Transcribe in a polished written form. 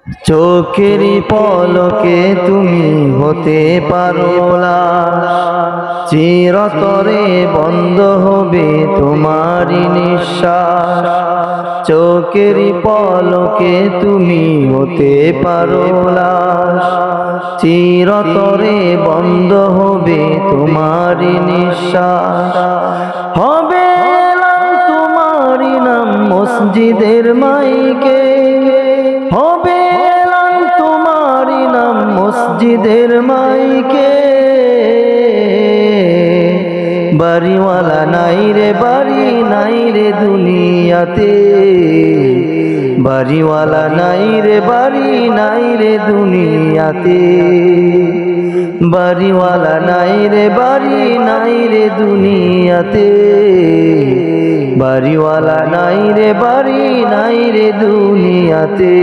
চোখেরই পলকে তুমি হতে পারো লাশ, চিরতরে বন্ধ হবে তোমারই নিঃশ্বাস। চোখেরই পলকে তুমি হতে পারো লাশ, চিরতরে বন্ধ হবে তোমারই নিঃশ্বাস। হবে তোমারই নাম মসজিদের মাইকে, হবে তোমারই নাম মসজিদের মাইকে। বাড়িওয়ালা নাই রে বাড়ি নাই রে দুনিয়াতে, বাড়িওয়ালা নাই রে বাড়ি নাই রে দুনিয়াতে, বাড়িওয়ালা নাই রে বাড়ি নাই রে দুনিয়াতে, বাড়িওয়ালা নাই রে বাড়ি নাই রে দুনিয়াতে।